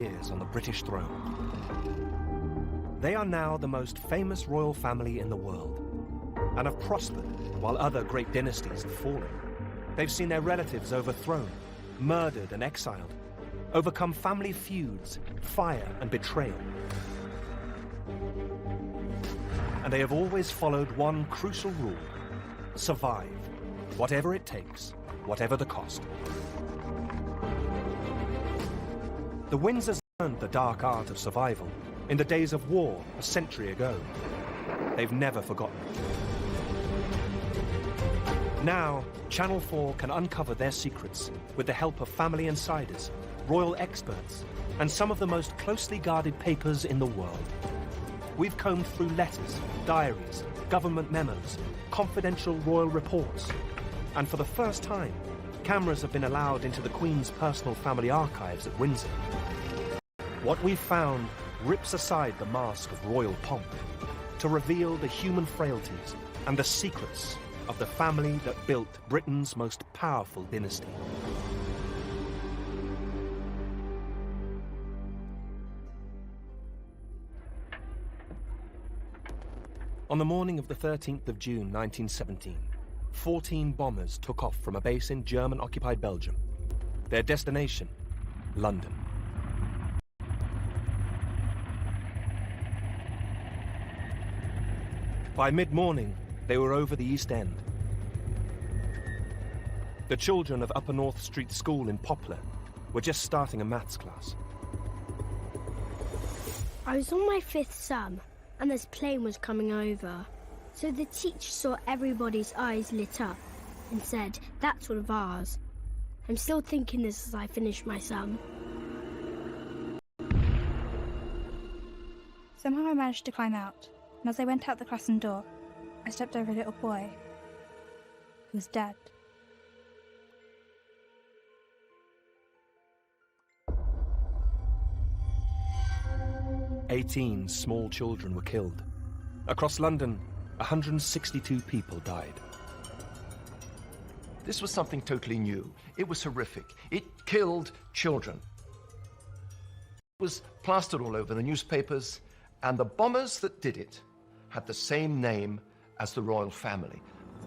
years on the British throne. They are now the most famous royal family in the world and have prospered while other great dynasties have fallen. They've seen their relatives overthrown, murdered and exiled, overcome family feuds, fire and betrayal. And they have always followed one crucial rule: survive, whatever it takes, whatever the cost. The Windsors learned the dark art of survival in the days of war a century ago. They've never forgotten it. Now, Channel 4 can uncover their secrets with the help of family insiders, royal experts, and some of the most closely guarded papers in the world. We've combed through letters, diaries, government memos, confidential royal reports, and for the first time, cameras have been allowed into the Queen's personal family archives at Windsor. What we've found rips aside the mask of royal pomp to reveal the human frailties and the secrets of the family that built Britain's most powerful dynasty. On the morning of the 13th of June 1917, 14 bombers took off from a base in German-occupied Belgium. Their destination, London. By mid-morning, they were over the East End. The children of Upper North Street School in Poplar were just starting a maths class. I was on my 5th sum, and this plane was coming over. So the teacher saw everybody's eyes lit up and said, "That's one of ours." I'm still thinking this as I finish my sum. Somehow I managed to climb out, and as I went out the classroom door, I stepped over a little boy who was dead. "18 small children were killed. Across London, 162 people died. This was something totally new. It was horrific. It killed children. It was plastered all over the newspapers, and the bombers that did it had the same name as the royal family.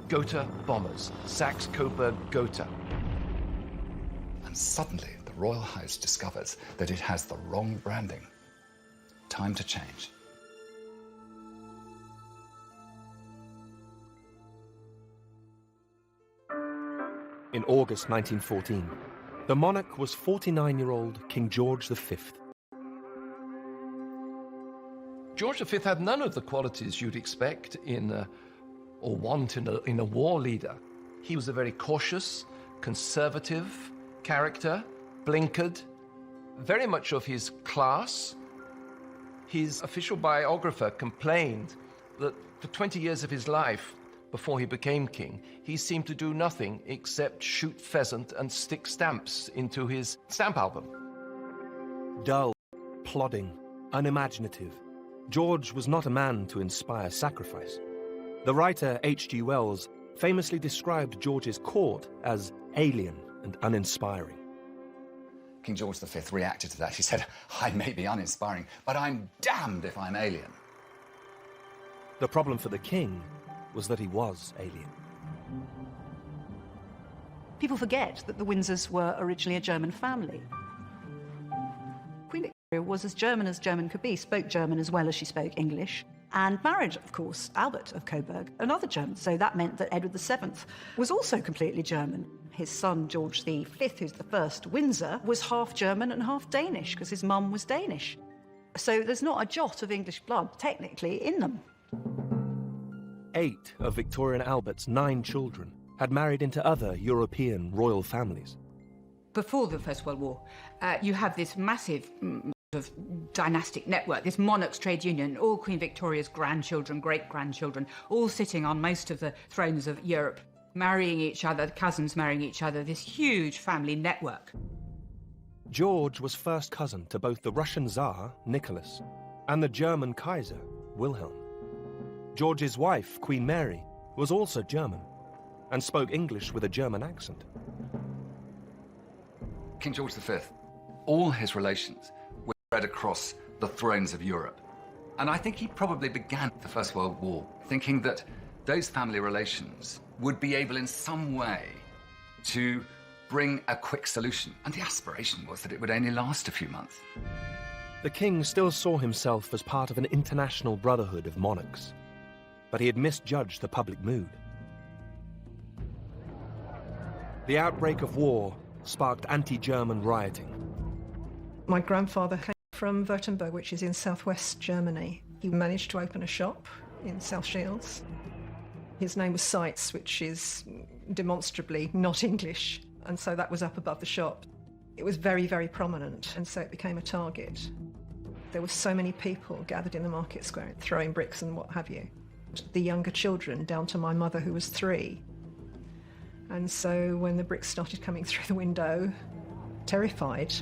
Gotha bombers. Saxe-Coburg Gotha. And suddenly, the royal house discovers that it has the wrong branding. Time to change. In August 1914, the monarch was 49-year-old King George V. George V had none of the qualities you'd expect or want in a war leader. He was a very cautious, conservative character, blinkered, very much of his class. His official biographer complained that for 20 years of his life, before he became king, he seemed to do nothing except shoot pheasant and stick stamps into his stamp album. Dull, plodding, unimaginative, George was not a man to inspire sacrifice. The writer H.G. Wells famously described George's court as alien and uninspiring. King George V reacted to that. He said, "I may be uninspiring, but I'm damned if I'm alien." The problem for the king was that he was alien. People forget that the Windsors were originally a German family. Queen Victoria was as German could be, spoke German as well as she spoke English, and married, of course, Albert of Coburg, another German, so that meant that Edward VII was also completely German. His son, George V, who's the first Windsor, was half German and half Danish, because his mum was Danish. So there's not a jot of English blood, technically, in them. 8 of Victoria and Albert's 9 children had married into other European royal families. Before the First World War, you have this massive of dynastic network, this monarchs' trade union, all Queen Victoria's grandchildren, great-grandchildren, all sitting on most of the thrones of Europe, marrying each other, cousins marrying each other, this huge family network. George was first cousin to both the Russian Tsar, Nicholas, and the German Kaiser, Wilhelm. George's wife, Queen Mary, was also German and spoke English with a German accent. King George V, all his relations spread across the thrones of Europe. And I think he probably began the First World War thinking that those family relations would be able in some way to bring a quick solution. And the aspiration was that it would only last a few months. The king still saw himself as part of an international brotherhood of monarchs, but he had misjudged the public mood. The outbreak of war sparked anti-German rioting. My grandfather came from Württemberg, which is in southwest Germany. He managed to open a shop in South Shields. His name was Seitz, which is demonstrably not English, and so that was up above the shop. It was very, very prominent, and so it became a target. There were so many people gathered in the market square, throwing bricks and what have you. The younger children, down to my mother, who was 3. And so when the bricks started coming through the window, terrified.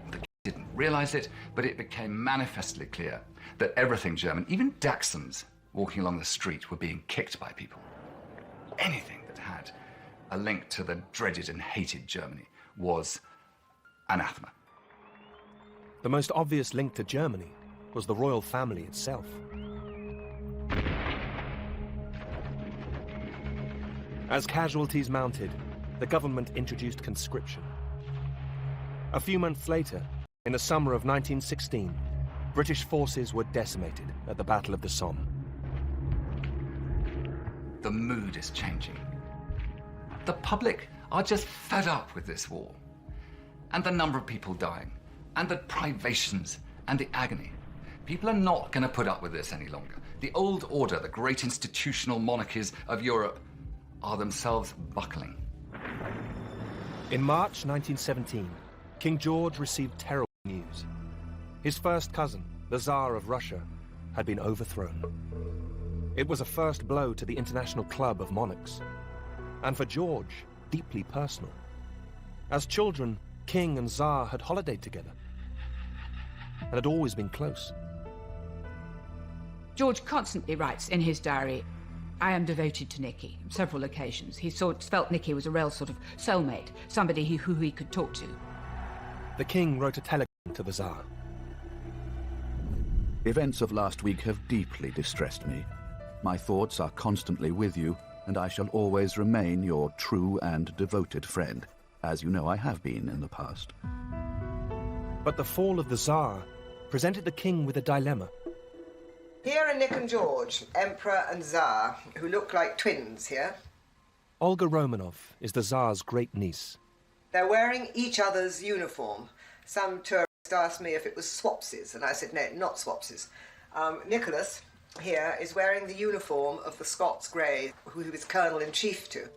The king didn't realise it, but it became manifestly clear that everything German, even Dachshunds walking along the street, were being kicked by people. Anything that had a link to the dreaded and hated Germany was anathema. The most obvious link to Germany was the royal family itself. As casualties mounted, the government introduced conscription. A few months later, in the summer of 1916, British forces were decimated at the Battle of the Somme. The mood is changing. The public are just fed up with this war, and the number of people dying, and the privations, and the agony. People are not going to put up with this any longer. The old order, the great institutional monarchies of Europe, are themselves buckling. In March 1917, King George received terrible news. His first cousin, the Tsar of Russia, had been overthrown. It was a first blow to the international club of monarchs, and for George, deeply personal. As children, King and Tsar had holidayed together, and had always been close. George constantly writes in his diary, "I am devoted to Nicky." On several occasions. He felt Nicky was a real sort of soulmate, somebody who he could talk to. The king wrote a telegram to the Tsar. Events of last week have deeply distressed me. My thoughts are constantly with you, and I shall always remain your true and devoted friend, as you know I have been in the past. But the fall of the Tsar presented the king with a dilemma. Here are Nick and George, Emperor and Tsar, who look like twins here. Olga Romanov is the Tsar's great niece. They're wearing each other's uniform. Some tourist asked me if it was swapsies, and I said, no, not swapsies. Nicholas here is wearing the uniform of the Scots Greys, who he was Colonel-in-Chief to.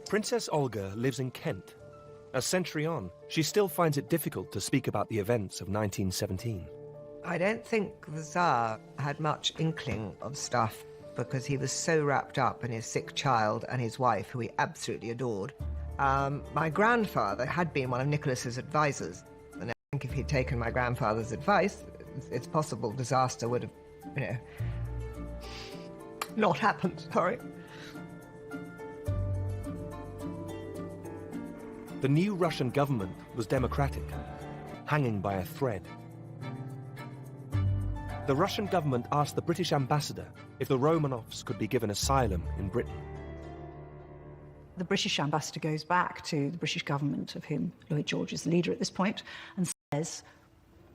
Princess Olga lives in Kent. A century on, she still finds it difficult to speak about the events of 1917. I don't think the Tsar had much inkling of stuff because he was so wrapped up in his sick child and his wife, who he absolutely adored. My grandfather had been one of Nicholas's advisors, and I think if he'd taken my grandfather's advice, it's possible disaster would have, not happened, sorry. The new Russian government was democratic, hanging by a thread. The Russian government asked the British ambassador if the Romanovs could be given asylum in Britain. The British ambassador goes back to the British government, of whom Lloyd George is the leader at this point, and says,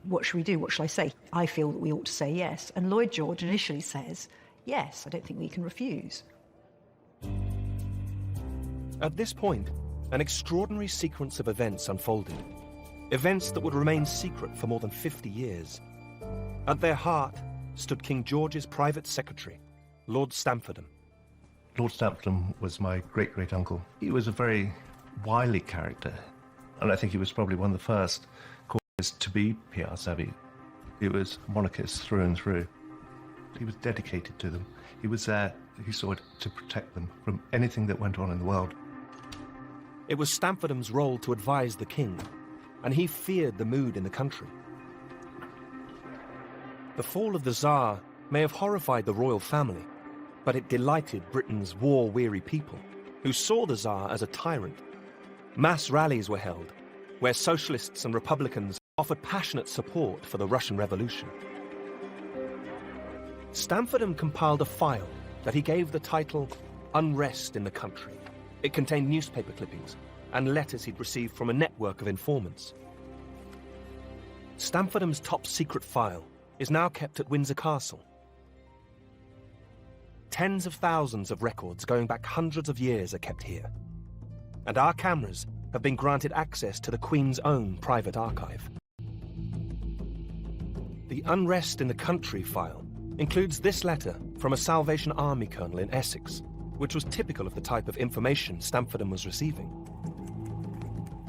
what should we do? What shall I say? I feel that we ought to say yes. And Lloyd George initially says, yes, I don't think we can refuse. At this point, an extraordinary sequence of events unfolded. Events that would remain secret for more than 50 years. At their heart stood King George's private secretary, Lord Stamfordham. Lord Stamfordham was my great-great-uncle. He was a very wily character, and I think he was probably one of the first courtiers to be PR savvy. He was monarchist through and through. He was dedicated to them. He was there, he saw it, to protect them from anything that went on in the world. It was Stamfordham's role to advise the king, and he feared the mood in the country. The fall of the Tsar may have horrified the royal family, but it delighted Britain's war-weary people, who saw the Tsar as a tyrant. Mass rallies were held, where socialists and republicans offered passionate support for the Russian Revolution. Stamfordham compiled a file that he gave the title Unrest in the Country. It contained newspaper clippings and letters he'd received from a network of informants. Stamfordham's top-secret file is now kept at Windsor Castle. Tens of thousands of records going back hundreds of years are kept here. And our cameras have been granted access to the Queen's own private archive. The Unrest in the Country file includes this letter from a Salvation Army colonel in Essex, which was typical of the type of information Stamfordham was receiving.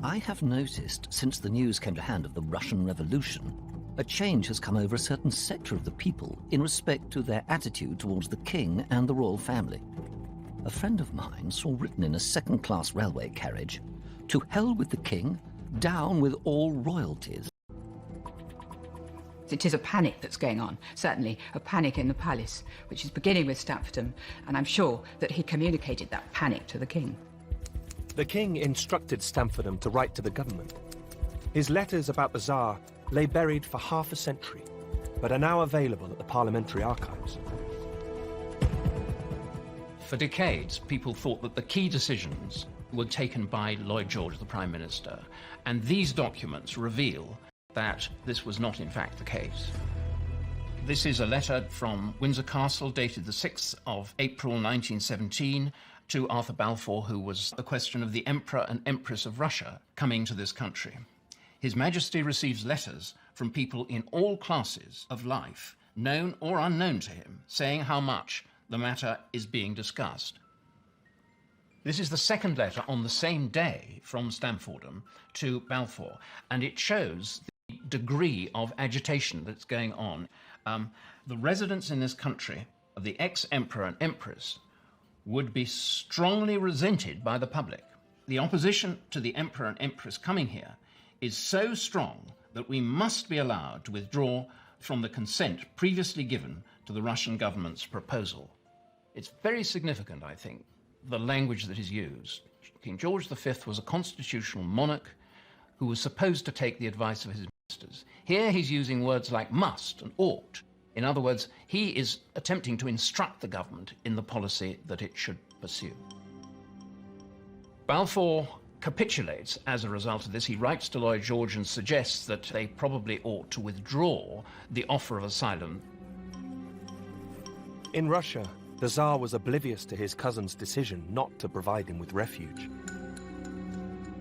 I have noticed, since the news came to hand of the Russian Revolution, a change has come over a certain sector of the people in respect to their attitude towards the king and the royal family. A friend of mine saw written in a second-class railway carriage, "To hell with the king, down with all royalties." It is a panic that's going on, certainly a panic in the palace, which is beginning with Stamfordham, and I'm sure that he communicated that panic to the king. The king instructed Stamfordham to write to the government. His letters about the Tsar lay buried for half a century, but are now available at the Parliamentary Archives. For decades, people thought that the key decisions were taken by Lloyd George, the Prime Minister, and these documents reveal that this was not in fact the case. This is a letter from Windsor Castle dated the 6th of April 1917 to Arthur Balfour, who was the question of the Emperor and Empress of Russia coming to this country. His Majesty receives letters from people in all classes of life, known or unknown to him, saying how much the matter is being discussed. This is the second letter on the same day from Stamfordham to Balfour, and it shows the degree of agitation that's going on. The residents in this country of the ex-emperor and empress would be strongly resented by the public. The opposition to the emperor and empress coming here is so strong that we must be allowed to withdraw from the consent previously given to the Russian government's proposal. It's very significant, I think, the language that is used. King George V was a constitutional monarch who was supposed to take the advice of his ministers. Here he's using words like must and ought. In other words, he is attempting to instruct the government in the policy that it should pursue. Balfour capitulates as a result of this. He writes to Lloyd George and suggests that they probably ought to withdraw the offer of asylum. In Russia, the Tsar was oblivious to his cousin's decision not to provide him with refuge.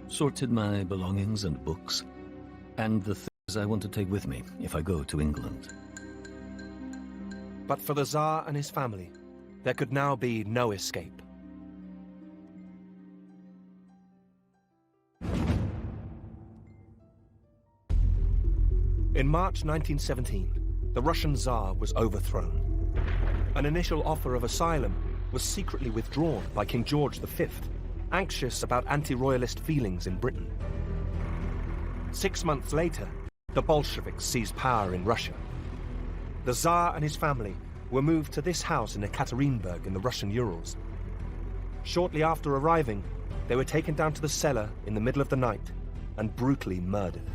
Sorted my belongings and books, and the things I want to take with me if I go to England. But for the Tsar and his family, there could now be no escape. In March 1917, the Russian Tsar was overthrown. An initial offer of asylum was secretly withdrawn by King George V, anxious about anti-royalist feelings in Britain. 6 months later, the Bolsheviks seized power in Russia. The Tsar and his family were moved to this house in Ekaterinburg in the Russian Urals. Shortly after arriving, they were taken down to the cellar in the middle of the night and brutally murdered.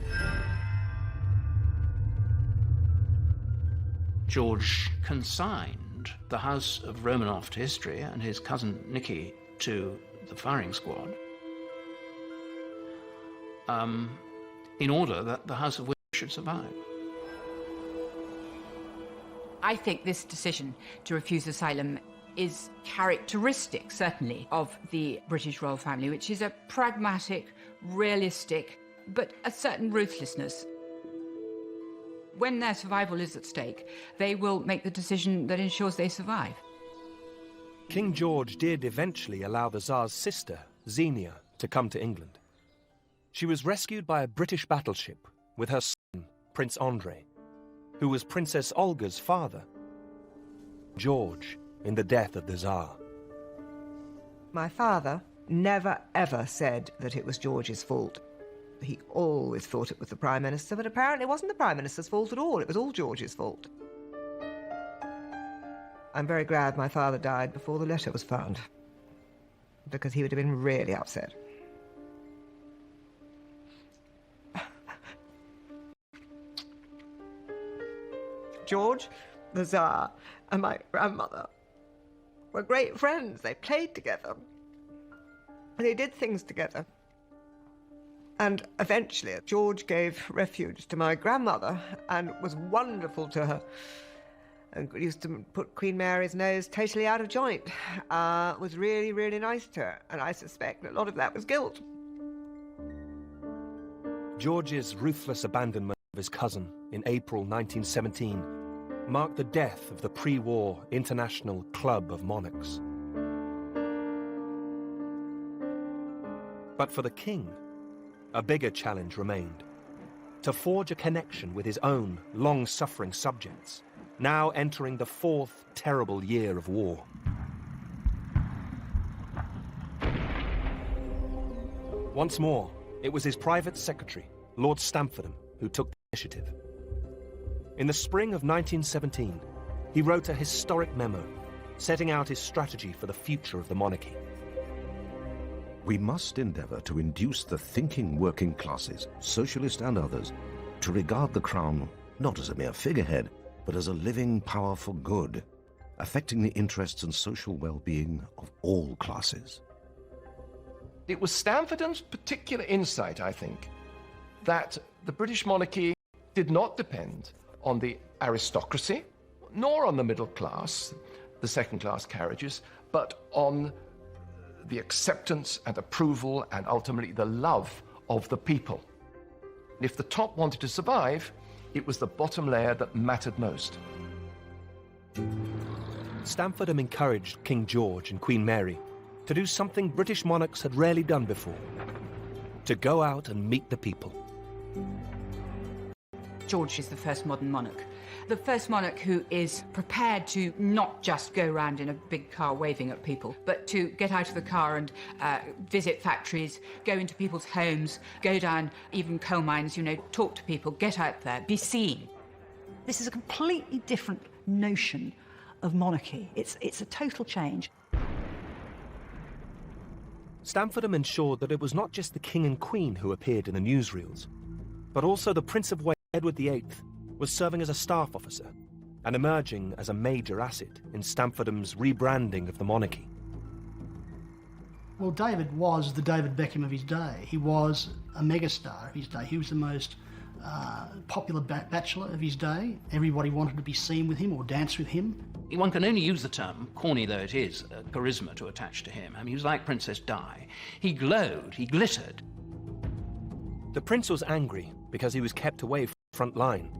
George consigned the house of Romanov to history and his cousin Nicky to the firing squad in order that the House of Windsor should survive. I think this decision to refuse asylum is characteristic, certainly, of the British royal family, which is a pragmatic, realistic, but a certain ruthlessness. When their survival is at stake, they will make the decision that ensures they survive. King George did eventually allow the Tsar's sister, Xenia, to come to England. She was rescued by a British battleship with her son, Prince Andrei, who was Princess Olga's father, George, in the death of the Tsar. My father never ever said that it was George's fault. He always thought it was the Prime Minister, but apparently it wasn't the Prime Minister's fault at all. It was all George's fault. I'm very glad my father died before the letter was found, because he would have been really upset. George, the Tsar, and my grandmother were great friends. They played together. They did things together. And eventually, George gave refuge to my grandmother and was wonderful to her. And used to put Queen Mary's nose totally out of joint. Was really, really nice to her. And I suspect a lot of that was guilt. George's ruthless abandonment of his cousin in April 1917 marked the death of the pre-war International Club of Monarchs. But for the king, a bigger challenge remained: to forge a connection with his own long-suffering subjects, now entering the fourth terrible year of war. Once more, it was his private secretary, Lord Stamfordham, who took the initiative. In the spring of 1917, he wrote a historic memo, setting out his strategy for the future of the monarchy. We must endeavour to induce the thinking working classes, socialist and others, to regard the crown not as a mere figurehead, but as a living power for good, affecting the interests and social well-being of all classes. It was Stamfordham's particular insight, I think, that the British monarchy did not depend on the aristocracy, nor on the middle class, the second-class carriages, but on the acceptance and approval and ultimately the love of the people. If the top wanted to survive, it was the bottom layer that mattered most. Stamfordham encouraged King George and Queen Mary to do something British monarchs had rarely done before: to go out and meet the people. George is the first modern monarch. The first monarch who is prepared to not just go around in a big car waving at people, but to get out of the car and visit factories, go into people's homes, go down even coal mines, talk to people, get out there, be seen. This is a completely different notion of monarchy. It's a total change. Stamfordham ensured that it was not just the King and Queen who appeared in the newsreels, but also the Prince of Wales, Edward VIII, was serving as a staff officer and emerging as a major asset in Stamfordham's rebranding of the monarchy. Well, David was the David Beckham of his day. He was a megastar of his day. He was the most popular bachelor of his day. Everybody wanted to be seen with him or dance with him. One can only use the term, corny though it is, charisma to attach to him. I mean, he was like Princess Di. He glowed, he glittered. The prince was angry because he was kept away from the front line,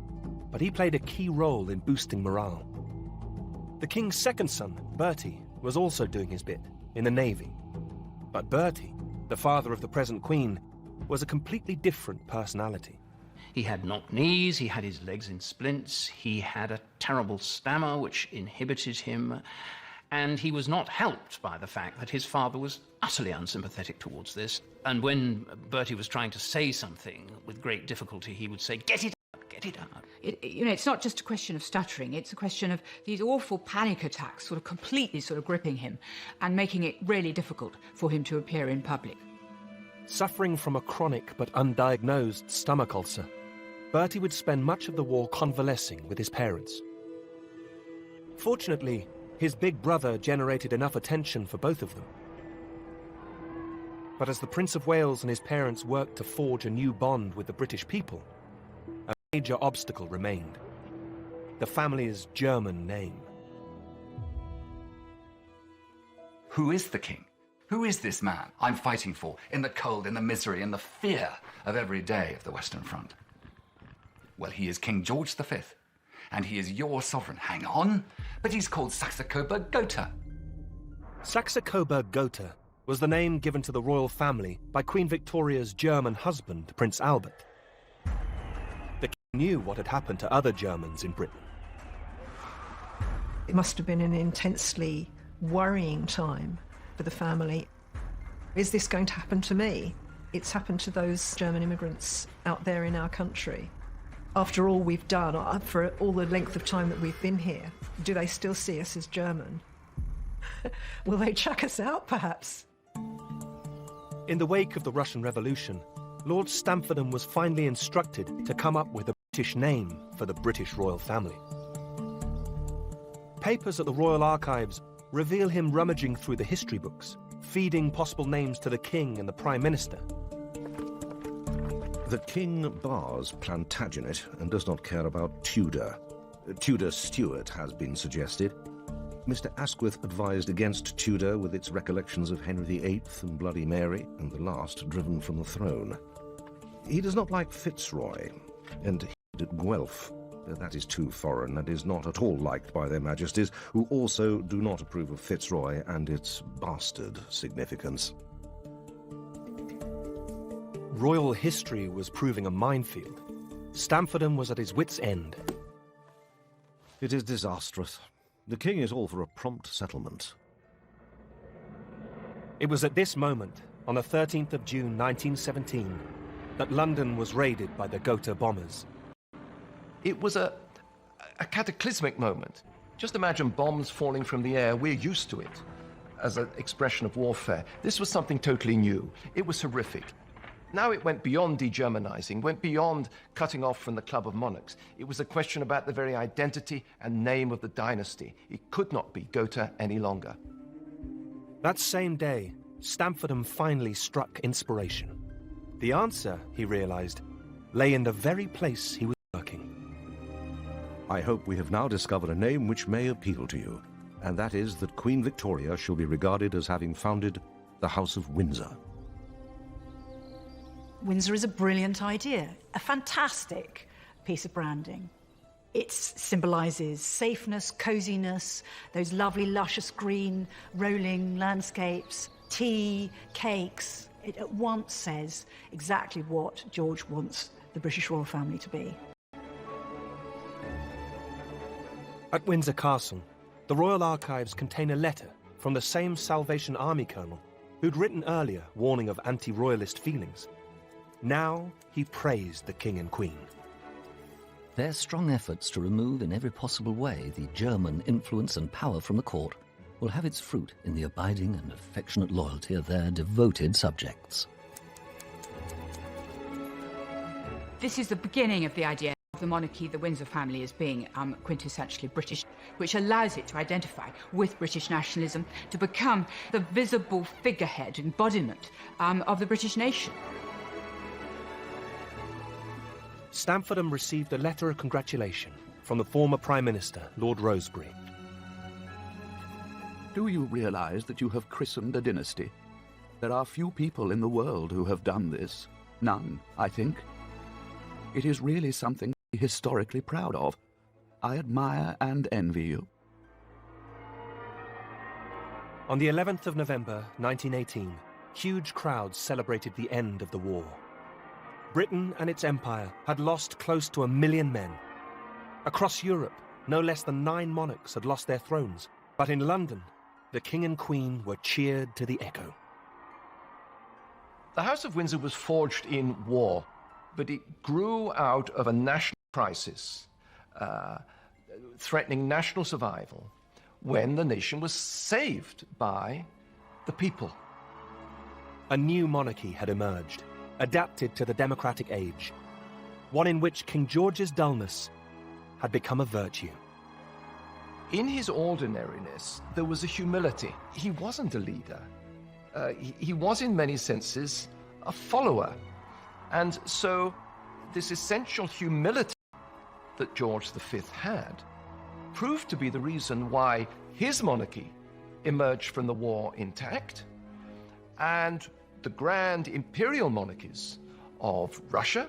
but he played a key role in boosting morale. The king's second son, Bertie, was also doing his bit in the navy. But Bertie, the father of the present queen, was a completely different personality. He had knocked knees, he had his legs in splints, he had a terrible stammer which inhibited him, and he was not helped by the fact that his father was utterly unsympathetic towards this. And when Bertie was trying to say something with great difficulty, he would say, "Get it out, get it out." It's not just a question of stuttering, it's a question of these awful panic attacks sort of completely gripping him and making it really difficult for him to appear in public. Suffering from a chronic but undiagnosed stomach ulcer, Bertie would spend much of the war convalescing with his parents. Fortunately, his big brother generated enough attention for both of them. But as the Prince of Wales and his parents worked to forge a new bond with the British people, a major obstacle remained: the family's German name. Who is the king? Who is this man I'm fighting for in the cold, in the misery, in the fear of every day of the Western Front? Well, he is King George V, and he is your sovereign. Hang on, but he's called Saxe-Coburg-Gotha. Saxe-Coburg-Gotha was the name given to the royal family by Queen Victoria's German husband, Prince Albert. The king knew what had happened to other Germans in Britain. It must have been an intensely worrying time for the family. Is this going to happen to me? It's happened to those German immigrants out there in our country. After all we've done, for all the length of time that we've been here, do they still see us as German? Will they chuck us out, perhaps? In the wake of the Russian Revolution, Lord Stamfordham was finally instructed to come up with a British name for the British royal family. papers at the Royal Archives reveal him rummaging through the history books, feeding possible names to the King and the Prime Minister. The King bars Plantagenet and does not care about Tudor. Tudor Stuart has been suggested. Mr. Asquith advised against Tudor with its recollections of Henry VIII and Bloody Mary, and the last driven from the throne. He does not like Fitzroy, and Guelph. That is too foreign and is not at all liked by their majesties, who also do not approve of Fitzroy and its bastard significance. Royal history was proving a minefield. Stamfordham was at his wits' end. It is disastrous. The King is all for a prompt settlement. It was at this moment, on the 13th of June 1917, that London was raided by the Gotha bombers. It was a cataclysmic moment. Just imagine bombs falling from the air. We're used to it as an expression of warfare. This was something totally new. It was horrific. Now it went beyond degermanizing, went beyond cutting off from the Club of Monarchs. It was a question about the very identity and name of the dynasty. It could not be Gotha any longer. That same day, Stamfordham finally struck inspiration. The answer, he realized, lay in the very place he was working. I hope we have now discovered a name which may appeal to you, and that is that Queen Victoria shall be regarded as having founded the House of Windsor. Windsor is a brilliant idea, a fantastic piece of branding. It symbolises safeness, coziness, those lovely luscious green rolling landscapes, tea, cakes. It at once says exactly what George wants the British royal family to be. At Windsor Castle, the Royal Archives contain a letter from the same Salvation Army colonel who'd written earlier warning of anti-royalist feelings. Now he praised the King and Queen. Their strong efforts to remove in every possible way the German influence and power from the court will have its fruit in the abiding and affectionate loyalty of their devoted subjects. This is the beginning of the idea of the monarchy, the Windsor family, as being quintessentially British, which allows it to identify with British nationalism, to become the visible figurehead, embodiment of the British nation. Stamfordham received a letter of congratulation from the former Prime Minister, Lord Rosebery. Do you realize that you have christened a dynasty? There are few people in the world who have done this. None, I think. It is really something to be historically proud of. I admire and envy you. On the 11th of November, 1918, huge crowds celebrated the end of the war. Britain and its empire had lost close to 1 million men. Across Europe, no less than 9 monarchs had lost their thrones. But in London, the King and Queen were cheered to the echo. The House of Windsor was forged in war, but it grew out of a national crisis, threatening national survival, when the nation was saved by the people. A new monarchy had emerged, adapted to the democratic age, one in which King George's dullness had become a virtue. In his ordinariness, there was a humility. He wasn't a leader. He was, in many senses, a follower. And so, this essential humility that George V had proved to be the reason why his monarchy emerged from the war intact, and the grand imperial monarchies of Russia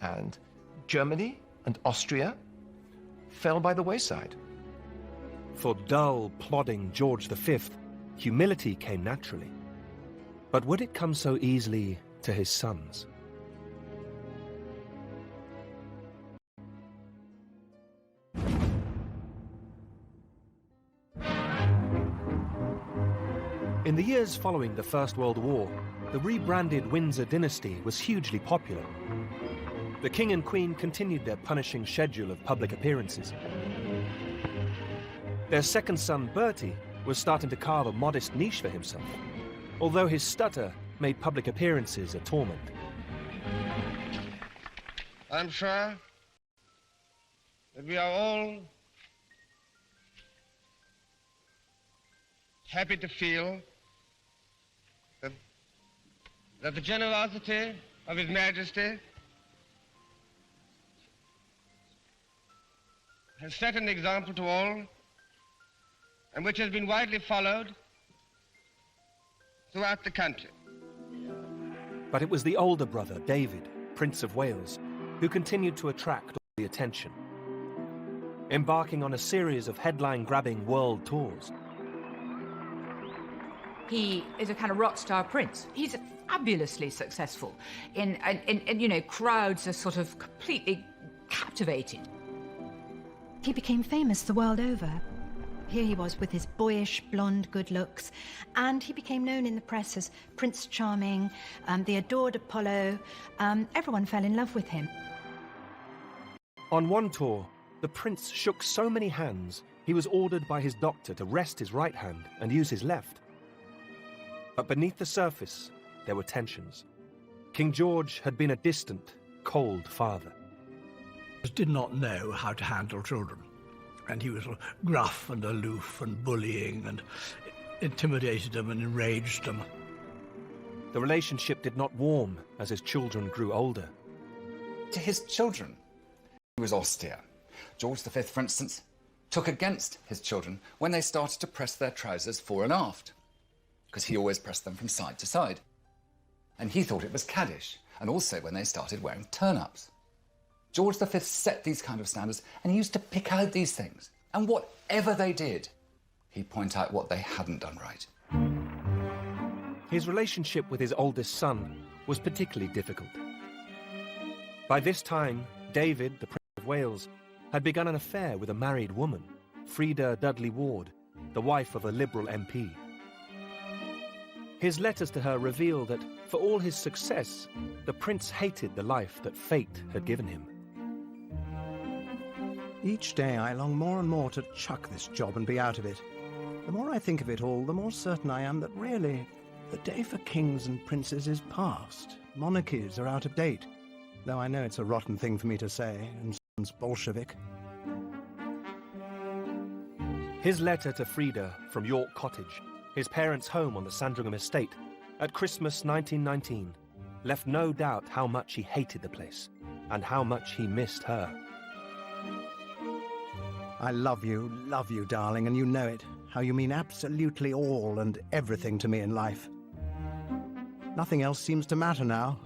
and Germany and Austria fell by the wayside. For dull, plodding George V, humility came naturally. But would it come so easily to his sons? In the years following the First World War, the rebranded Windsor dynasty was hugely popular. The King and Queen continued their punishing schedule of public appearances. Their second son, Bertie, was starting to carve a modest niche for himself, although his stutter made public appearances a torment. I'm sure that we are all happy to feel that the generosity of His Majesty has set an example to all, and which has been widely followed throughout the country. But it was the older brother, David, Prince of Wales, who continued to attract all the attention, embarking on a series of headline-grabbing world tours. He is a kind of rock star prince. He's fabulously successful. In crowds are sort of completely captivated. He became famous the world over. Here he was with his boyish, blonde good looks, and he became known in the press as Prince Charming, the adored Apollo. Everyone fell in love with him. On one tour, the prince shook so many hands, he was ordered by his doctor to rest his right hand and use his left. But beneath the surface, there were tensions. King George had been a distant, cold father. He did not know how to handle children, and he was gruff and aloof and bullying and intimidated them and enraged them. The relationship did not warm as his children grew older. To his children, he was austere. George V, for instance, took against his children when they started to press their trousers fore and aft, because he always pressed them from side to side. And he thought it was caddish, and also when they started wearing turn-ups. George V set these kind of standards, and he used to pick out these things. And whatever they did, he'd point out what they hadn't done right. His relationship with his oldest son was particularly difficult. By this time, David, the Prince of Wales, had begun an affair with a married woman, Freda Dudley Ward, the wife of a Liberal MP. His letters to her reveal that, for all his success, the prince hated the life that fate had given him. Each day I long more and more to chuck this job and be out of it. The more I think of it all, the more certain I am that really, the day for kings and princes is past. Monarchies are out of date, though I know it's a rotten thing for me to say, and sounds Bolshevik. His letter to Freda from York Cottage, his parents' home on the Sandringham estate, at Christmas 1919, left no doubt how much he hated the place, and how much he missed her. I love you, darling, and you know it. How you mean absolutely all and everything to me in life. Nothing else seems to matter now.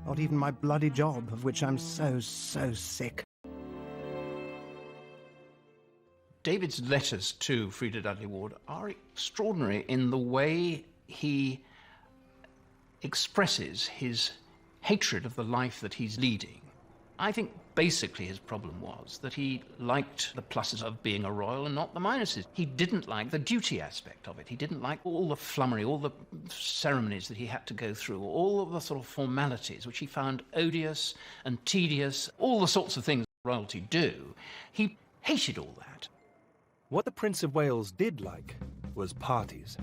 Not even my bloody job, of which I'm so sick. David's letters to Freda Dudley Ward are extraordinary in the way he expresses his hatred of the life that he's leading. I think basically his problem was that he liked the pluses of being a royal and not the minuses. He didn't like the duty aspect of it. He didn't like all the flummery, all the ceremonies that he had to go through, all of the sort of formalities which he found odious and tedious, all the sorts of things royalty do. He hated all that. What the Prince of Wales did like was parties.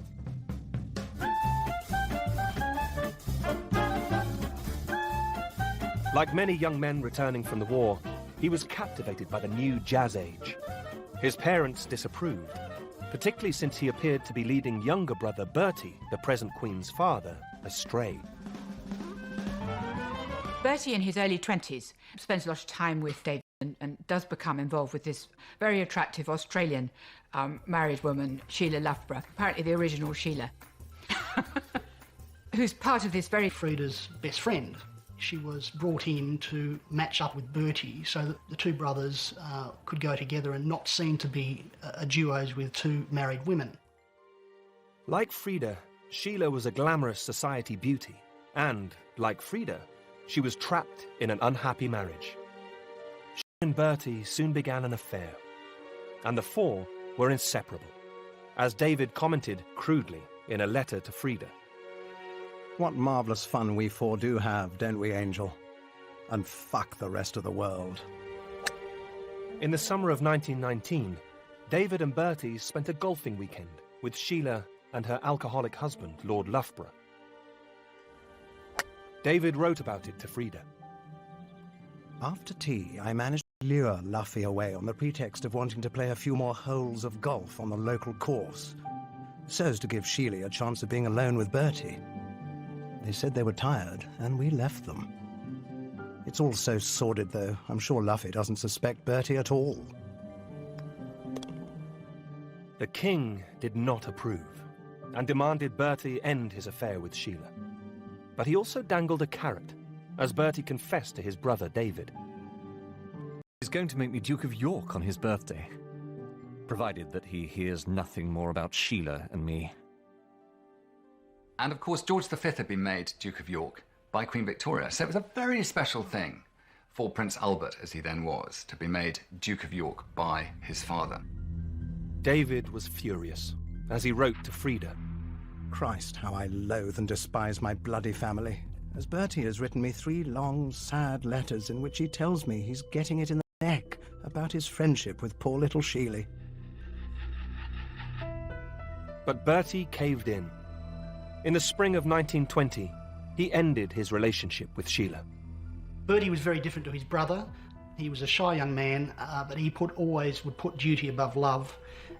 Like many young men returning from the war, he was captivated by the new jazz age. His parents disapproved, particularly since he appeared to be leading younger brother Bertie, the present Queen's father, astray. Bertie, in his early 20s, spends a lot of time with David and does become involved with this very attractive Australian married woman, Sheila Loughborough, apparently the original Sheila, who's part of this very... Freda's best friend. She was brought in to match up with Bertie so that the two brothers could go together and not seem to be duos with two married women. Like Freda, Sheila was a glamorous society beauty, and, like Freda, she was trapped in an unhappy marriage. She and Bertie soon began an affair, and the four were inseparable, as David commented crudely in a letter to Freda. What marvellous fun we four do have, don't we, Angel? And fuck the rest of the world. In the summer of 1919, David and Bertie spent a golfing weekend with Sheila and her alcoholic husband, Lord Loughborough. David wrote about it to Freda. After tea, I managed to lure Luffy away on the pretext of wanting to play a few more holes of golf on the local course. so as to give Sheila a chance of being alone with Bertie. They said they were tired, and we left them. It's all so sordid, though. I'm sure Luffy doesn't suspect Bertie at all. The king did not approve, and demanded Bertie end his affair with Sheila. But he also dangled a carrot, as Bertie confessed to his brother David. He's going to make me Duke of York on his birthday, provided that he hears nothing more about Sheila and me. And of course, George V had been made Duke of York by Queen Victoria, so it was a very special thing for Prince Albert, as he then was, to be made Duke of York by his father. David was furious, as he wrote to Frida. Christ, how I loathe and despise my bloody family, as Bertie has written me 3 long, sad letters in which he tells me he's getting it in the neck about his friendship with poor little Sheila. But Bertie caved in. In the spring of 1920, he ended his relationship with Sheila. Bertie was very different to his brother. He was a shy young man, but he always would put duty above love,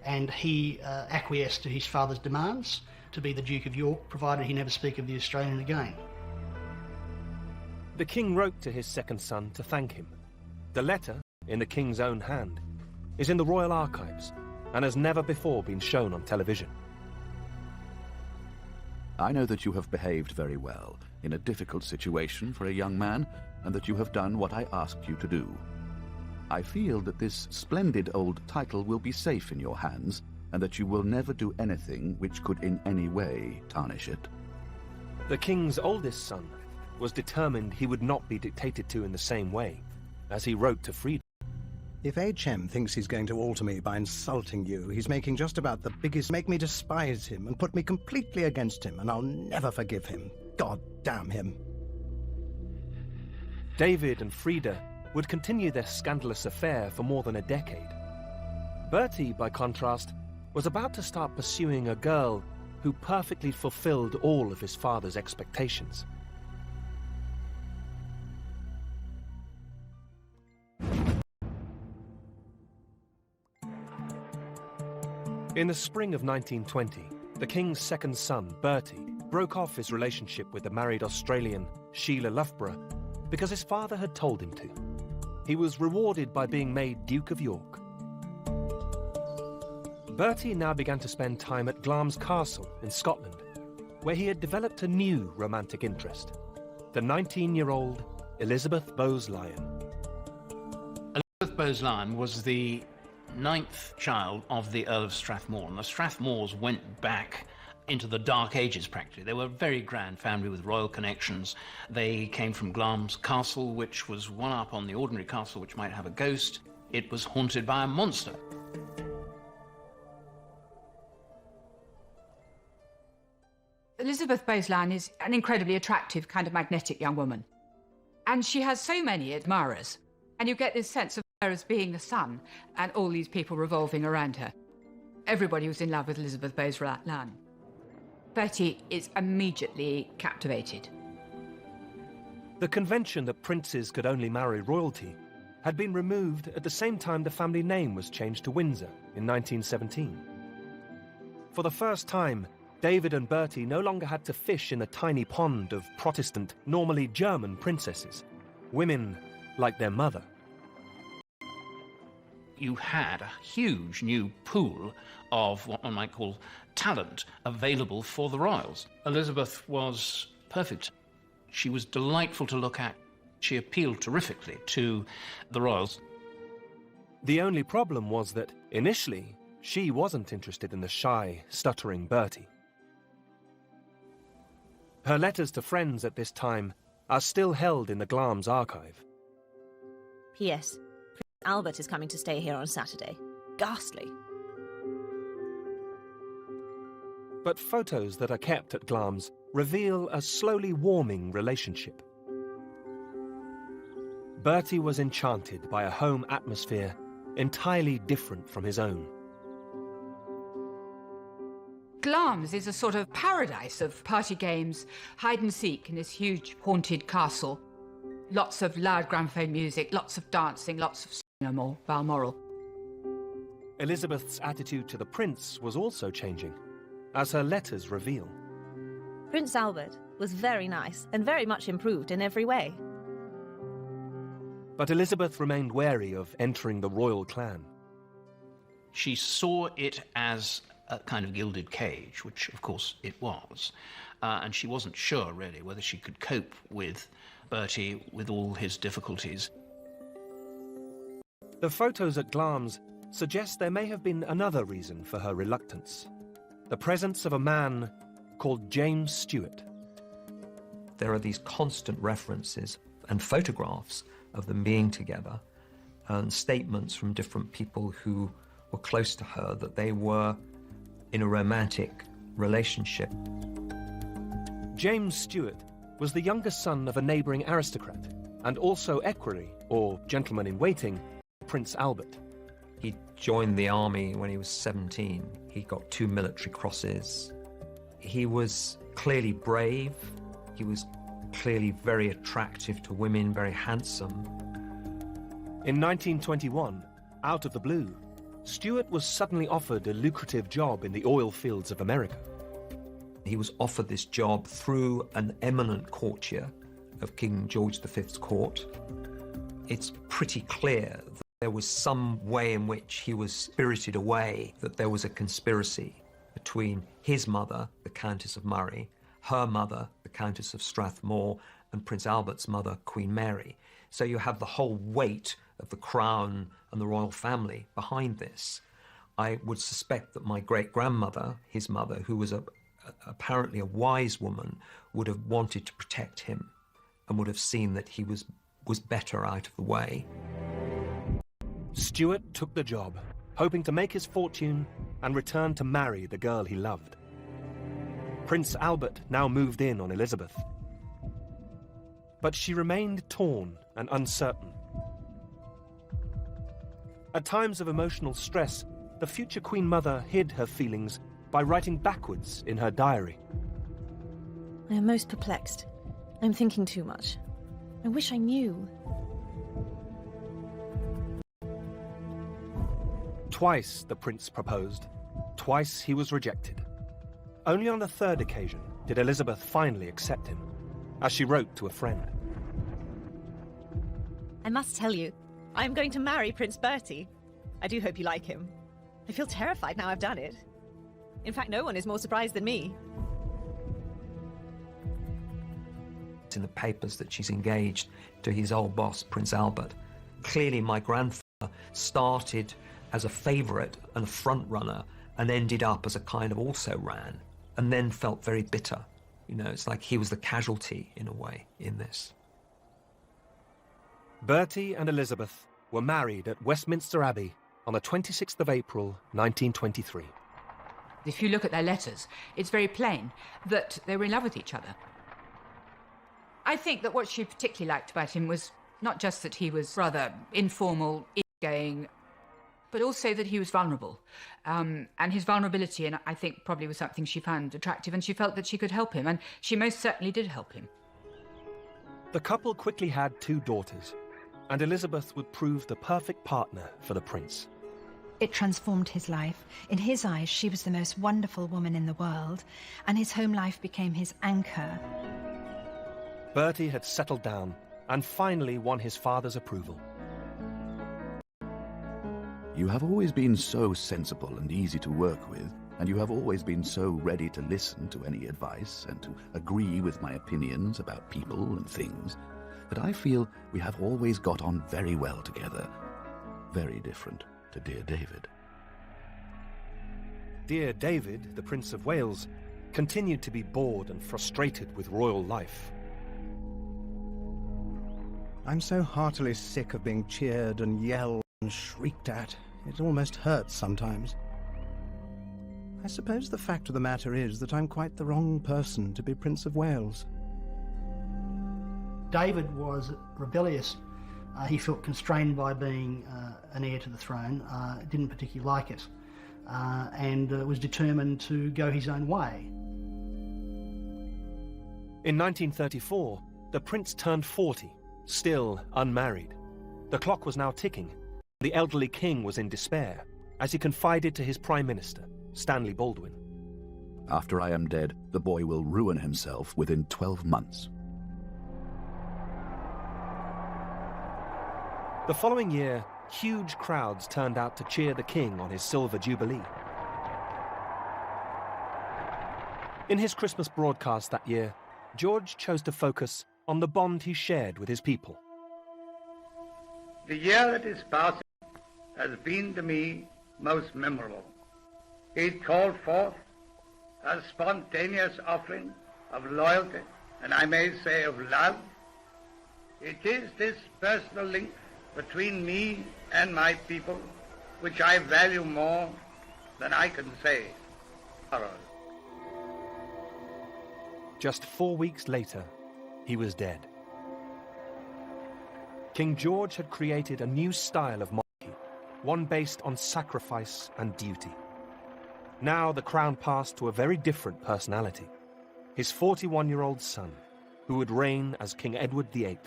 and he acquiesced to his father's demands to be the Duke of York, provided he never speak of the Australian again. The king wrote to his second son to thank him. The letter, in the king's own hand, is in the royal archives and has never before been shown on television. I know that you have behaved very well in a difficult situation for a young man, and that you have done what I asked you to do. I feel that this splendid old title will be safe in your hands, and that you will never do anything which could in any way tarnish it. The king's oldest son was determined he would not be dictated to in the same way, as he wrote to Frida. If H.M. thinks he's going to alter me by insulting you, he's making just about the biggest make me despise him and put me completely against him, and I'll never forgive him. God damn him. David and Frida would continue their scandalous affair for more than a decade. Bertie, by contrast, was about to start pursuing a girl who perfectly fulfilled all of his father's expectations. In the spring of 1920, the king's second son, Bertie, broke off his relationship with the married Australian Sheila Loughborough because his father had told him to. He was rewarded by being made Duke of York. Bertie now began to spend time at Glamis Castle in Scotland, where he had developed a new romantic interest, the 19-year-old Elizabeth Bowes-Lyon. Elizabeth Bowes-Lyon was the 9th child of the Earl of Strathmore, and the Strathmores went back into the Dark Ages practically. They were a very grand family with royal connections. They came from Glamis Castle, which was one up on the ordinary castle, which might have a ghost. It was haunted by a monster. Elizabeth Bowes-Lyon is an incredibly attractive, kind of magnetic young woman. And she has so many admirers. And you get this sense of her as being the sun, and all these people revolving around her. Everybody was in love with Elizabeth Bowes-Lyon. Bertie is immediately captivated. The convention that princes could only marry royalty had been removed at the same time the family name was changed to Windsor in 1917. For the first time, David and Bertie no longer had to fish in the tiny pond of Protestant, normally German princesses, women like their mother. You had a huge new pool of what one might call talent available for the royals. Elizabeth was perfect. She was delightful to look at. She appealed terrifically to the royals. The only problem was that, initially, she wasn't interested in the shy, stuttering Bertie. Her letters to friends at this time are still held in the Glamis archive. P.S. Prince Albert is coming to stay here on Saturday. Ghastly. But photos that are kept at Glamis reveal a slowly warming relationship. Bertie was enchanted by a home atmosphere entirely different from his own. Glamis is a sort of paradise of party games, hide and seek in this huge haunted castle. Lots of loud gramophone music, lots of dancing, lots of Balmoral. Elizabeth's attitude to the prince was also changing. as her letters reveal. Prince Albert was very nice and very much improved in every way. But Elizabeth remained wary of entering the royal clan. She saw it as a kind of gilded cage, which of course it was, and she wasn't sure really whether she could cope with Bertie with all his difficulties. The photos at Glamis suggest there may have been another reason for her reluctance: the presence of a man called James Stuart. There are these constant references and photographs of them being together, and statements from different people who were close to her that they were in a romantic relationship. James Stuart was the youngest son of a neighbouring aristocrat, and also equerry, or gentleman-in-waiting, Prince Albert. He joined the army when he was 17. He got 2 military crosses. He was clearly brave. He was clearly very attractive to women, very handsome. In 1921, out of the blue, Stuart was suddenly offered a lucrative job in the oil fields of America. He was offered this job through an eminent courtier of King George V's court. It's pretty clear that there was some way in which he was spirited away, that there was a conspiracy between his mother, the Countess of Murray, her mother, the Countess of Strathmore, and Prince Albert's mother, Queen Mary. So you have the whole weight of the crown and the royal family behind this. I would suspect that my great-grandmother, his mother, who was apparently a wise woman, would have wanted to protect him and would have seen that he was better out of the way. Stuart took the job, hoping to make his fortune and return to marry the girl he loved. Prince Albert now moved in on Elizabeth. But she remained torn and uncertain. At times of emotional stress, the future Queen Mother hid her feelings by writing backwards in her diary. I am most perplexed. I'm thinking too much. I wish I knew. Twice the prince proposed. Twice he was rejected. Only on the third occasion did Elizabeth finally accept him, as she wrote to a friend. I must tell you, I am going to marry Prince Bertie. I do hope you like him. I feel terrified now I've done it. In fact, no one is more surprised than me. It's in the papers that she's engaged to his old boss, Prince Albert. Clearly, my grandfather started as a favourite and a front-runner and ended up as a kind of also-ran, and then felt very bitter. You know, it's like he was the casualty, in a way, in this. Bertie and Elizabeth were married at Westminster Abbey on the 26th of April, 1923. If you look at their letters, it's very plain that they were in love with each other. I think that what she particularly liked about him was not just that he was rather informal, easygoing, but also that he was vulnerable. And his vulnerability, and I think, probably was something she found attractive, and she felt that she could help him, and she most certainly did help him. The couple quickly had 2 daughters, and Elizabeth would prove the perfect partner for the prince. It transformed his life. In his eyes, she was the most wonderful woman in the world, and his home life became his anchor. Bertie had settled down and finally won his father's approval. You have always been so sensible and easy to work with, and you have always been so ready to listen to any advice and to agree with my opinions about people and things, that I feel we have always got on very well together. Very different to dear David. Dear David, the Prince of Wales, continued to be bored and frustrated with royal life. I'm so heartily sick of being cheered and yelled and shrieked at. It almost hurts sometimes. I suppose the fact of the matter is that I'm quite the wrong person to be Prince of Wales. David was rebellious. He felt constrained by being an heir to the throne, didn't particularly like it, and was determined to go his own way. In 1934, the prince turned 40, still unmarried. The clock was now ticking. The elderly king was in despair, as he confided to his Prime Minister, Stanley Baldwin. After I am dead, the boy will ruin himself within 12 months. The following year, huge crowds turned out to cheer the king on his silver jubilee. In his Christmas broadcast that year, George chose to focus on the bond he shared with his people. The year that is passing has been to me most memorable. It called forth a spontaneous offering of loyalty, and I may say of love. It is this personal link between me and my people which I value more than I can say. Just 4 weeks later, he was dead. King George had created a new style of monarchy, one based on sacrifice and duty. Now the crown passed to a very different personality, his 41-year-old son, who would reign as King Edward VIII.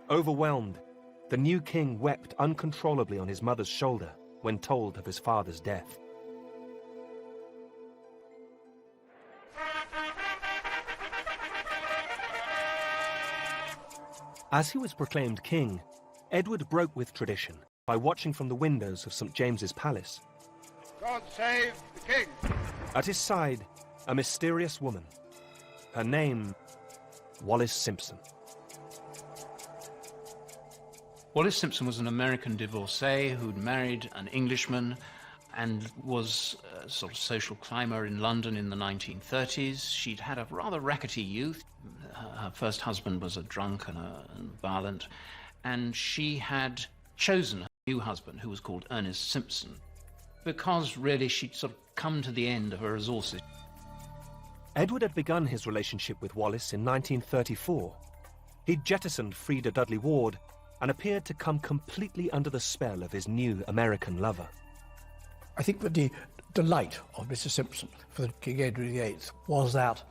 Overwhelmed, the new king wept uncontrollably on his mother's shoulder when told of his father's death. As he was proclaimed king, Edward broke with tradition by watching from the windows of St. James's Palace. God save the king! At his side, a mysterious woman. Her name, Wallis Simpson. Wallis Simpson was an American divorcee who'd married an Englishman and was a sort of social climber in London in the 1930s. She'd had a rather rackety youth. Her first husband was a drunk and violent, and she had chosen her new husband, who was called Ernest Simpson, because really she'd sort of come to the end of her resources. Edward had begun his relationship with Wallis in 1934. He'd jettisoned Freda Dudley Ward and appeared to come completely under the spell of his new American lover. I think that the delight of Mrs. Simpson for King Edward VIII was that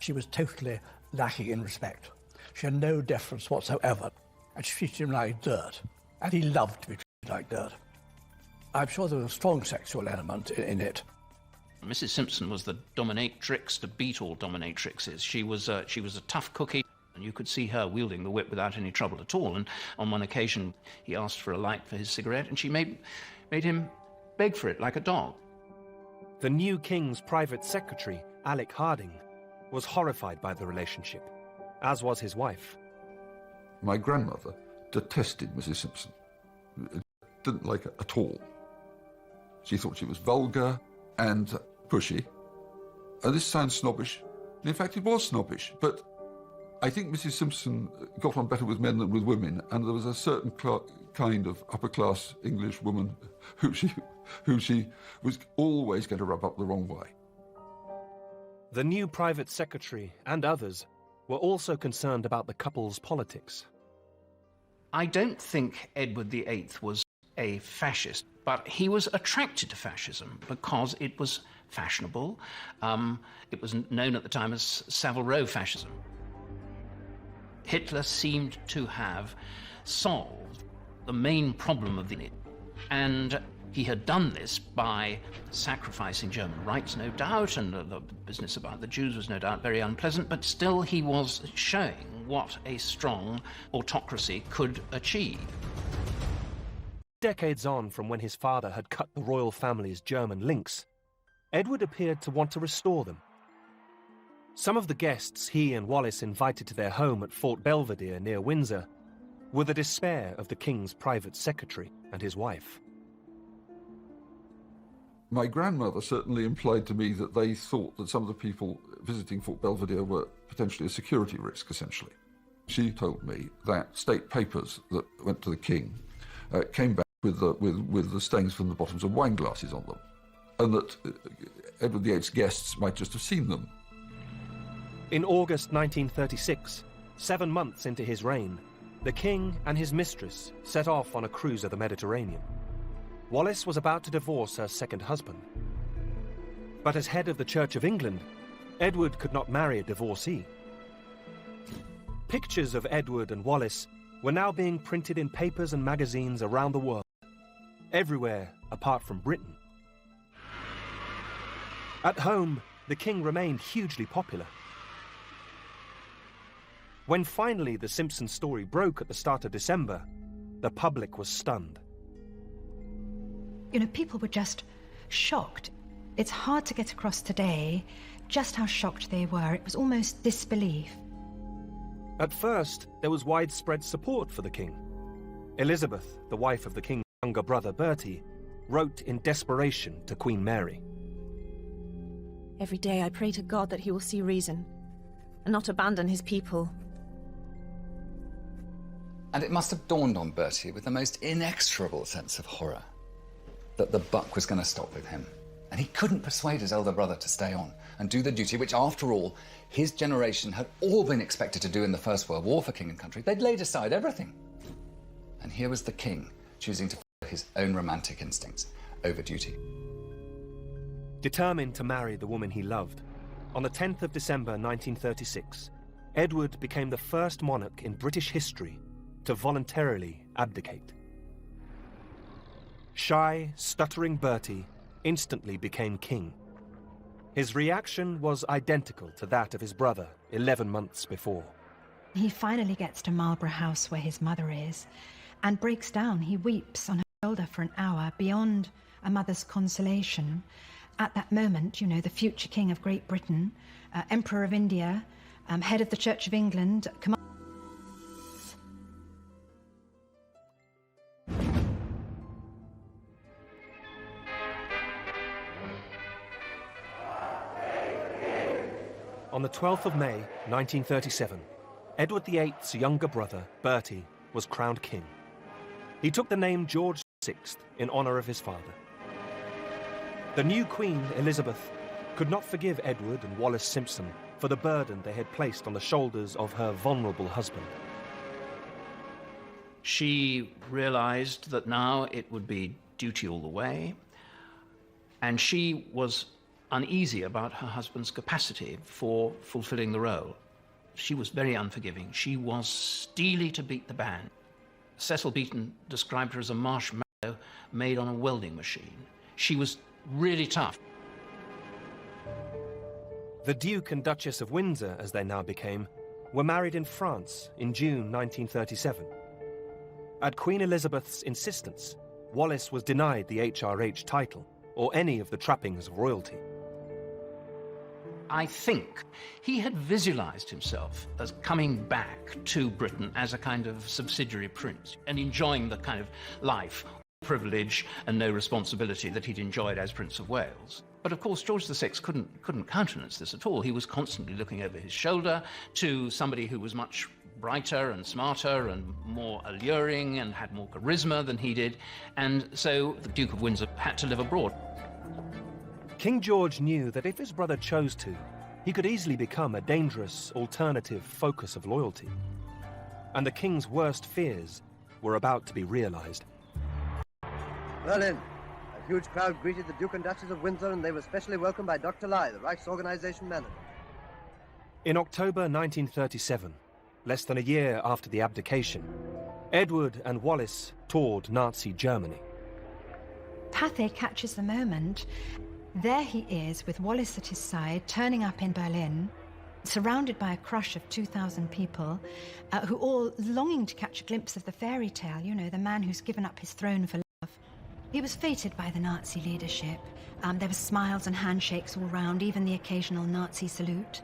she was totally lacking in respect. She had no deference whatsoever, and she treated him like dirt, and he loved to be treated like dirt. I'm sure there was a strong sexual element in it. Mrs. Simpson was the dominatrix to beat all dominatrixes. She was a tough cookie, and you could see her wielding the whip without any trouble at all. And on one occasion, he asked for a light for his cigarette, and she made him beg for it like a dog. The new king's private secretary, Alec Harding, was horrified by the relationship, as was his wife. My grandmother detested Mrs. Simpson. Didn't like her at all. She thought she was vulgar and pushy. And this sounds snobbish. And in fact, it was snobbish. But I think Mrs. Simpson got on better with men than with women, and there was a certain kind of upper-class English woman who she was always going to rub up the wrong way. The new private secretary and others were also concerned about the couple's politics. I don't think Edward VIII was a fascist, but he was attracted to fascism because it was fashionable. It was known at the time as Savile Row fascism. Hitler seemed to have solved the main problem of the... and he had done this by sacrificing German rights, no doubt, and the business about the Jews was no doubt very unpleasant, but still he was showing what a strong autocracy could achieve. Decades on from when his father had cut the royal family's German links, Edward appeared to want to restore them. Some of the guests he and Wallis invited to their home at Fort Belvedere near Windsor were the despair of the king's private secretary and his wife. My grandmother certainly implied to me that they thought that some of the people visiting Fort Belvedere were potentially a security risk, essentially. She told me that state papers that went to the king came back with the stains from the bottoms of wine glasses on them, and that Edward VIII's guests might just have seen them. In August 1936, 7 months into his reign, the king and his mistress set off on a cruise of the Mediterranean. Wallis was about to divorce her second husband. But as head of the Church of England, Edward could not marry a divorcee. Pictures of Edward and Wallis were now being printed in papers and magazines around the world, everywhere apart from Britain. At home, the king remained hugely popular. When finally the Simpson story broke at the start of December, the public was stunned. You know, people were just shocked. It's hard to get across today just how shocked they were. It was almost disbelief. At first, there was widespread support for the king. Elizabeth, the wife of the king's younger brother Bertie, wrote in desperation to Queen Mary. Every day I pray to God that he will see reason and not abandon his people. And it must have dawned on Bertie with the most inexorable sense of horror that the buck was going to stop with him. And he couldn't persuade his elder brother to stay on and do the duty which, after all, his generation had all been expected to do in the First World War for king and country. They'd laid aside everything. And here was the king choosing to follow his own romantic instincts over duty. Determined to marry the woman he loved, on the 10th of December 1936, Edward became the first monarch in British history to voluntarily abdicate. Shy, stuttering Bertie instantly became king. His reaction was identical to that of his brother 11 months before. He finally gets to Marlborough House where his mother is and breaks down. He weeps on her shoulder for an hour beyond a mother's consolation. At that moment, you know, the future king of Great Britain, Emperor of India, head of the Church of England, On the 12th of May, 1937, Edward VIII's younger brother, Bertie, was crowned king. He took the name George VI in honour of his father. The new Queen, Elizabeth, could not forgive Edward and Wallis Simpson for the burden they had placed on the shoulders of her vulnerable husband. She realized that now it would be duty all the way, and she was uneasy about her husband's capacity for fulfilling the role. She was very unforgiving. She was steely to beat the band. Cecil Beaton described her as a marshmallow made on a welding machine. She was really tough. The Duke and Duchess of Windsor, as they now became, were married in France in June 1937. At Queen Elizabeth's insistence, Wallis was denied the HRH title or any of the trappings of royalty. I think he had visualized himself as coming back to Britain as a kind of subsidiary prince and enjoying the kind of life, privilege and no responsibility that he'd enjoyed as Prince of Wales. But of course George VI couldn't countenance this at all. He was constantly looking over his shoulder to somebody who was much brighter and smarter and more alluring and had more charisma than he did, and so the Duke of Windsor had to live abroad. King George knew that if his brother chose to, he could easily become a dangerous alternative focus of loyalty. And the king's worst fears were about to be realized. Berlin. A huge crowd greeted the Duke and Duchess of Windsor, and they were specially welcomed by Dr. Lai, the Reichsorganization manager. In October 1937, less than a year after the abdication, Edward and Wallis toured Nazi Germany. Pathé catches the moment. There he is, with Wallis at his side, turning up in Berlin, surrounded by a crush of 2,000 people, who all longing to catch a glimpse of the fairy tale, you know, the man who's given up his throne for love. He was feted by the Nazi leadership. There were smiles and handshakes all round, even the occasional Nazi salute.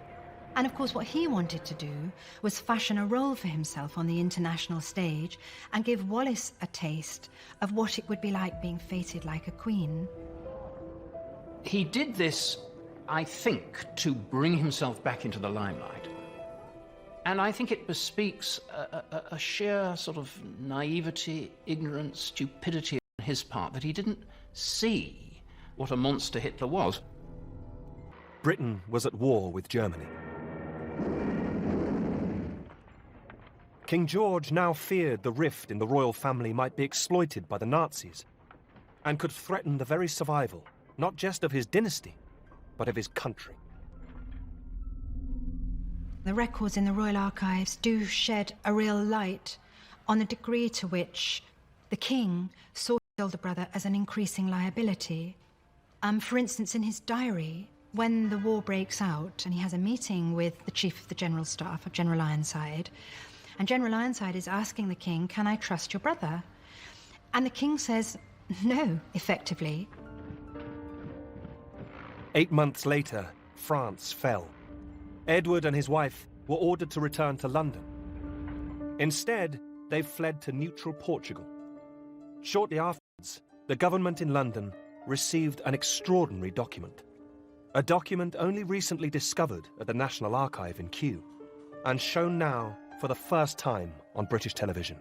And of course what he wanted to do was fashion a role for himself on the international stage and give Wallis a taste of what it would be like being feted like a queen. He did this, I think, to bring himself back into the limelight. And I think it bespeaks a sheer sort of naivety, ignorance, stupidity on his part that he didn't see what a monster Hitler was. Britain was at war with Germany. King George now feared the rift in the royal family might be exploited by the Nazis and could threaten the very survival, not just of his dynasty, but of his country. The records in the Royal Archives do shed a real light on the degree to which the king saw his elder brother as an increasing liability. For instance, in his diary, when the war breaks out and he has a meeting with the Chief of the General Staff, of General Ironside, and General Ironside is asking the king, "Can I trust your brother?" And the king says no, effectively. 8 months later, France fell. Edward and his wife were ordered to return to London. Instead, they fled to neutral Portugal. Shortly afterwards, the government in London received an extraordinary document. A document only recently discovered at the National Archive in Kew, and shown now for the first time on British television.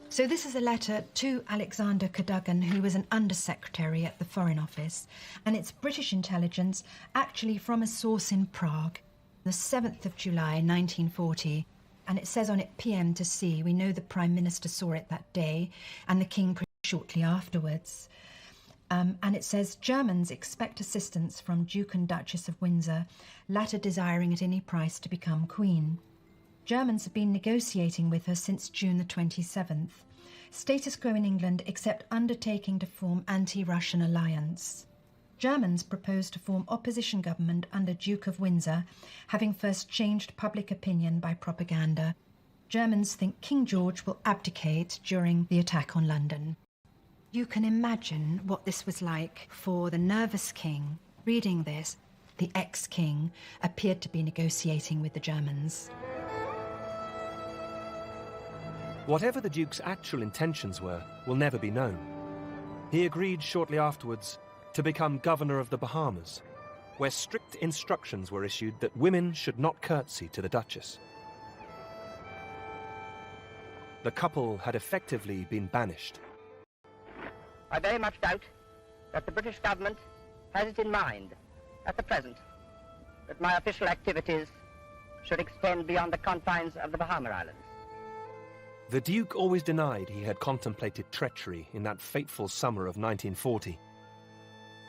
So this is a letter to Alexander Cadogan, who was an undersecretary at the Foreign Office, and it's British intelligence, actually from a source in Prague, the 7th of July, 1940, and it says on it PM to C. We know the Prime Minister saw it that day, and the King pretty shortly afterwards. And it says, Germans expect assistance from Duke and Duchess of Windsor, latter desiring at any price to become Queen. Germans have been negotiating with her since June the 27th. Status quo in England except undertaking to form anti-Russian alliance. Germans propose to form opposition government under Duke of Windsor, having first changed public opinion by propaganda. Germans think King George will abdicate during the attack on London. You can imagine what this was like for the nervous king. Reading this, the ex-king appeared to be negotiating with the Germans. Whatever the Duke's actual intentions were will never be known. He agreed shortly afterwards to become governor of the Bahamas, where strict instructions were issued that women should not curtsy to the Duchess. The couple had effectively been banished. I very much doubt that the British government has it in mind, at the present, that my official activities should extend beyond the confines of the Bahama Islands. The Duke always denied he had contemplated treachery in that fateful summer of 1940.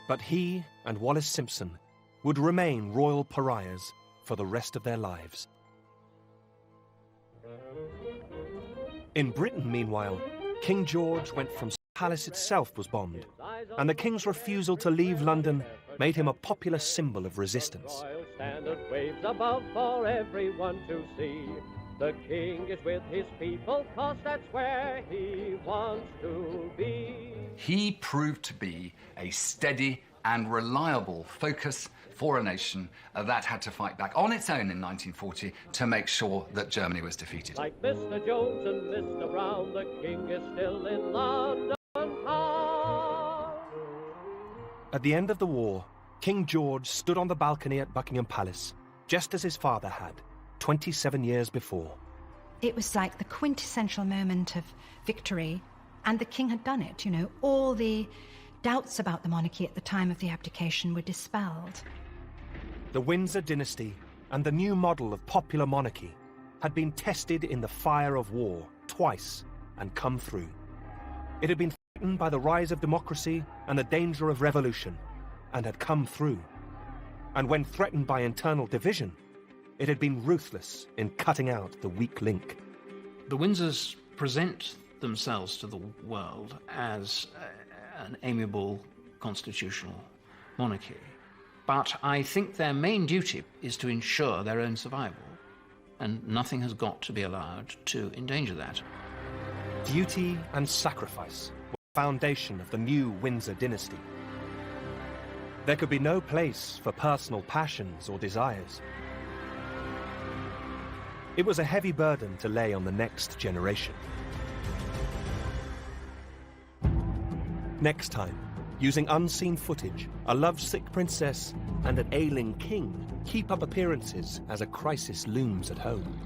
But he and Wallis Simpson would remain royal pariahs for the rest of their lives. In Britain, meanwhile, King George went from Palace itself was bombed, and the King's refusal to leave London made him a popular symbol of resistance. Royal standard waves above for everyone to see. The King is with his people, 'cause that's where he wants to be. He proved to be a steady and reliable focus for a nation that had to fight back on its own in 1940 to make sure that Germany was defeated. Like Mr. Jones and Mr. Brown, the King is still in London town. At the end of the war, King George stood on the balcony at Buckingham Palace, just as his father had, 27 years before. It was like the quintessential moment of victory, and the king had done it, you know. All the doubts about the monarchy at the time of the abdication were dispelled. The Windsor dynasty and the new model of popular monarchy had been tested in the fire of war twice and come through. It had been threatened by the rise of democracy and the danger of revolution, and had come through. And when threatened by internal division, it had been ruthless in cutting out the weak link. The Windsors present themselves to the world as an amiable constitutional monarchy. But I think their main duty is to ensure their own survival, and nothing has got to be allowed to endanger that. Duty and sacrifice were the foundation of the new Windsor dynasty. There could be no place for personal passions or desires. It was a heavy burden to lay on the next generation. Next time, using unseen footage, a lovesick princess and an ailing king keep up appearances as a crisis looms at home.